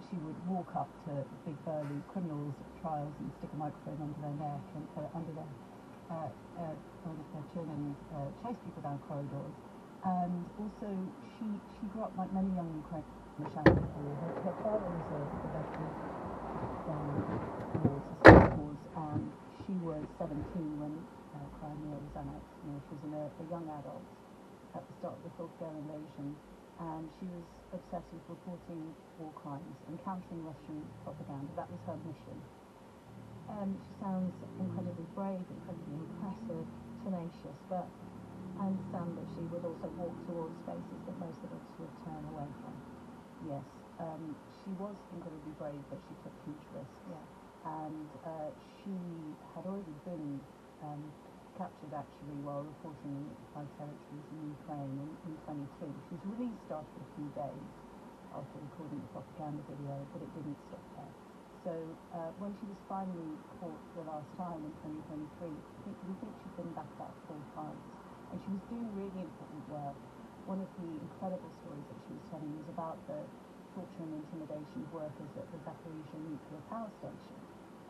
She would walk up to big burly criminals at trials and stick a microphone under their neck and under their chin and chase people down corridors. And also, she grew up like many young Ukrainians in the Shanghai area. Her father was a veteran wars, and she was 17 when Crimea was annexed. You know, she was a young adult at the start of the full-scale invasion. And she was obsessed with reporting war crimes and countering Russian propaganda. That was her mission. She sounds incredibly brave, incredibly impressive, tenacious, but I understand that she would also walk towards spaces that most of us would turn away from. Yes, she was incredibly brave, but she took huge risks. Yeah. And she had already been captured actually while reporting occupied territories in Ukraine in 22. She was released after a few days after recording the propaganda video, but it didn't stop there. So when she was finally caught for the last time in 2023, we think she'd been back about 4 times. And she was doing really important work. One of the incredible stories that she was telling was about the torture and intimidation of workers at the Zaporizhzhia nuclear power station.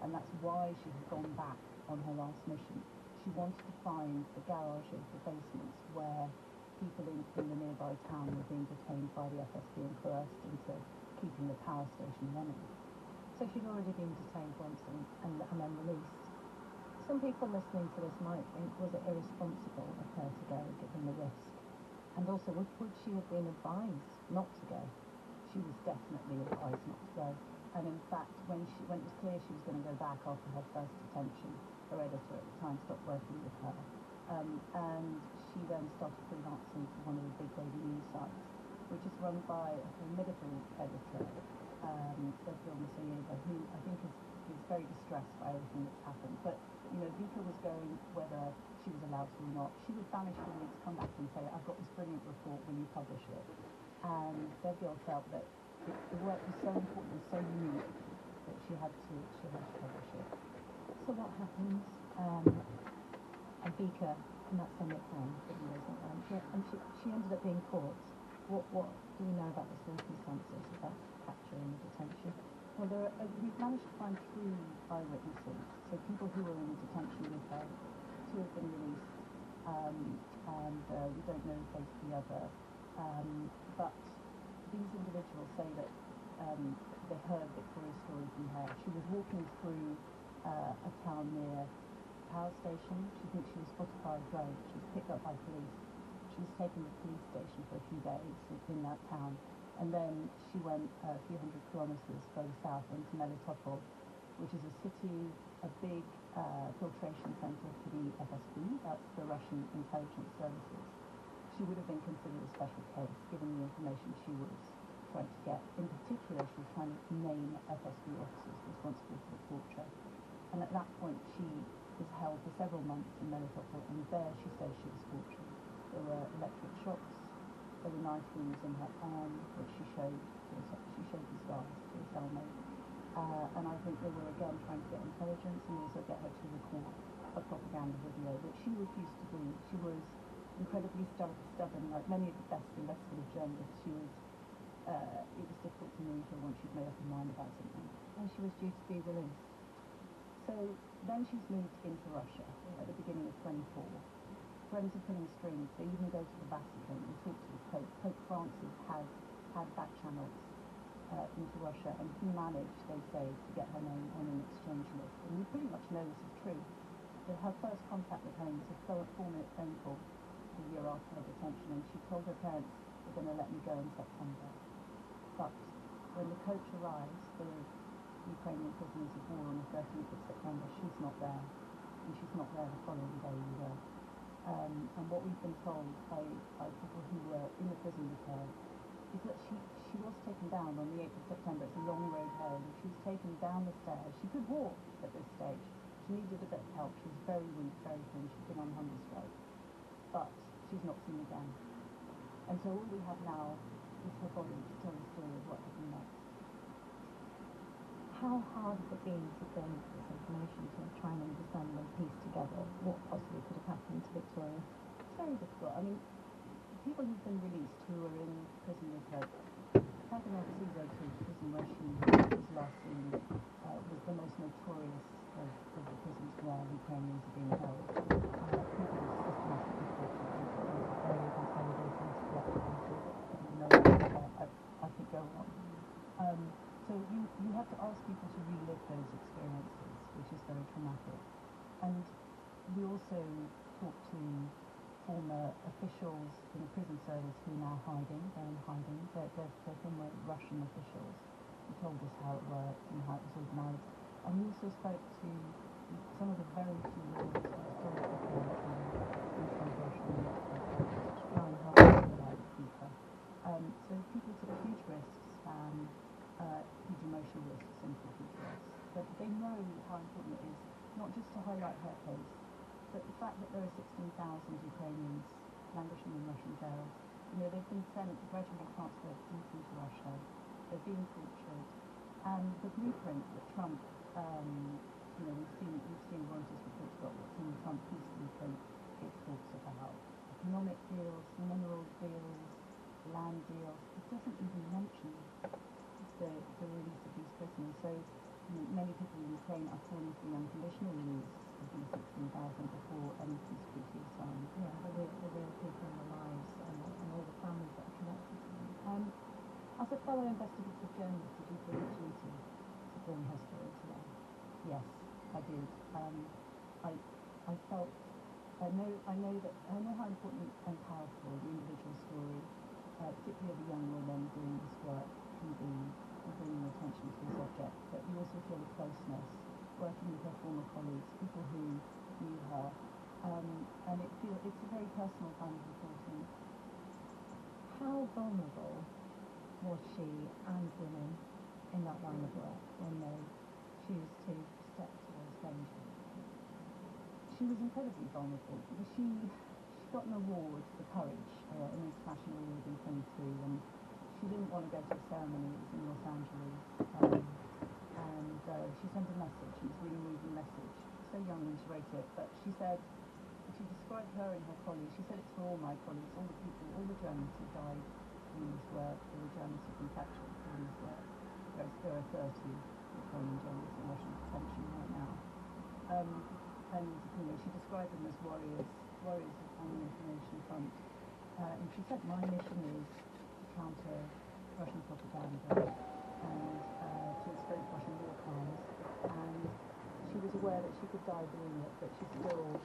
And that's why she had gone back on her last mission. she wanted to find the garages, the basements, where people in the nearby town were being detained by the FSB and coerced into keeping the power station running. So she'd already been detained once and then released. Some people listening to this might think, was it irresponsible of her to go, given the risk? And also, would she have been advised not to go? She was definitely advised not to go. And in fact, when it was clear she was going to go back after her first detention, her editor at the time stopped working with her. And she then started freelancing for one of the big daily news sites, which is run by a formidable editor, Sergio Masayeva, who I think is very distressed by everything that's happened. But, Vika was going whether she was allowed to or not. She would vanish for weeks, come back and say, I've got this brilliant report, will you publish it? And Sergio felt that the work was so important and so unique that she had to publish it. So what happens? And Vika, and that's her nickname, and she ended up being caught. What do we know about the circumstances of that capture and detention? Well, we've managed to find 3 eyewitnesses, so people who were in detention with her. 2 have been released, and we don't know the fate of the other. But these individuals say that they heard Victoria's story from her. She was walking through a town near a power station. She thinks she was spotted by a drone. She was picked up by police. She was taken to the police station for a few days in that town. And then she went a few hundred kilometres further south into Melitopol, which is a city, a big filtration centre for the FSB, that's the Russian intelligence services. She would have been considered a special case, given the information she was trying to get. In particular, she was trying to name FSB officers responsible for the torture. And at that point, she was held for several months in Melitopol, and there she says she was tortured. There were electric shocks, there were knife wounds in her arm, which she showed the scars to a cellmate. And I think they were again trying to get intelligence and also get her to record a propaganda video, which she refused to do. She was incredibly stubborn, like many of the best investigative journalists. It was difficult to move her once she'd made up her mind about something. And she was due to be released. So then she's moved into Russia at the beginning of 24. Friends are pulling strings. They even go to the Vatican and talk to the Pope. Pope Francis had back channels into Russia, and he managed, they say, to get her name on an exchange list. And we pretty much know this is true. That her first contact with home was a 4-minute phone call a year after her detention, and she told her parents, they're going to let me go in September. But when the coach arrives for Ukrainian prisoners of war on the 13th of September, she's not there. And she's not there the following day either. And what we've been told by people who were in the prison with her is that she was taken down on the 8th of September. It's a long road home. She was taken down the stairs. She could walk at this stage. She needed a bit of help. She was very weak, very thin. She'd been on hunger strike. But she's not seen again. And so all we have now is her body to tell the story of what happened next. How hard has it been to gain this information, to try and understand and piece together what possibly could have happened to Victoria? It's very difficult. I mean, people who've been released who are in prison with her, Kaganoff Sizo prison where she was last seen, was the most notorious of the prisons where Ukrainians are being held. People systematically tortured, people very consolidated into I could go on. So you have to ask people to relive those experiences, which is very traumatic. And we also talk to former officials in the prison service who are now hiding. They're in hiding. They're former Russian officials who told us how it worked and how it was organised. And we also spoke to some of the very few lawyers who still operate in some Russian to try and help them like Vika. So people took huge risks, huge emotional risks and huge risks. But they know how important it is, not just to highlight her case, but the fact that there are 16,000 Ukrainians languishing in Russian jails. They've been gradually transferred deep into Russia. They're being tortured. And the blueprint that Trump, we've seen Reuters reports about what's in the Trump peace blueprint. It talks about economic deals, mineral deals, land deals. It doesn't even mention the release of these prisoners. So many people in Ukraine are calling for the unconditional release than 16,000 before any peace treaty was signed. Yeah, the real people in the lives and all the families that are connected to them. As a fellow investigative journalist, did you feel it duty to bring her story to life? Yes, I did. I felt, I know how important and powerful the individual story, particularly of a young woman doing this work, can be in bringing attention to a subject. But you also feel a closeness, working with her former colleagues, people who knew her, and it's a very personal kind of reporting. How vulnerable was she and women in that line of work when they choose to step towards danger? She was incredibly vulnerable because she got an award for courage, an international award in 22, and she didn't want to go to a ceremony. It was in Los Angeles, and she sent a message. It was a really moving message. So young when she wrote it, but she said, she described her and her colleagues. She said it's for all my colleagues, all the people, all the journalists who died in this work, all the journalists who've been captured in this work. There are 30 Ukrainian journalists in Russian detention right now. And she described them as warriors on the information front. And she said, my mission is to counter Russian propaganda and to expose Russian war crimes. And she was aware that she could die doing it, but she still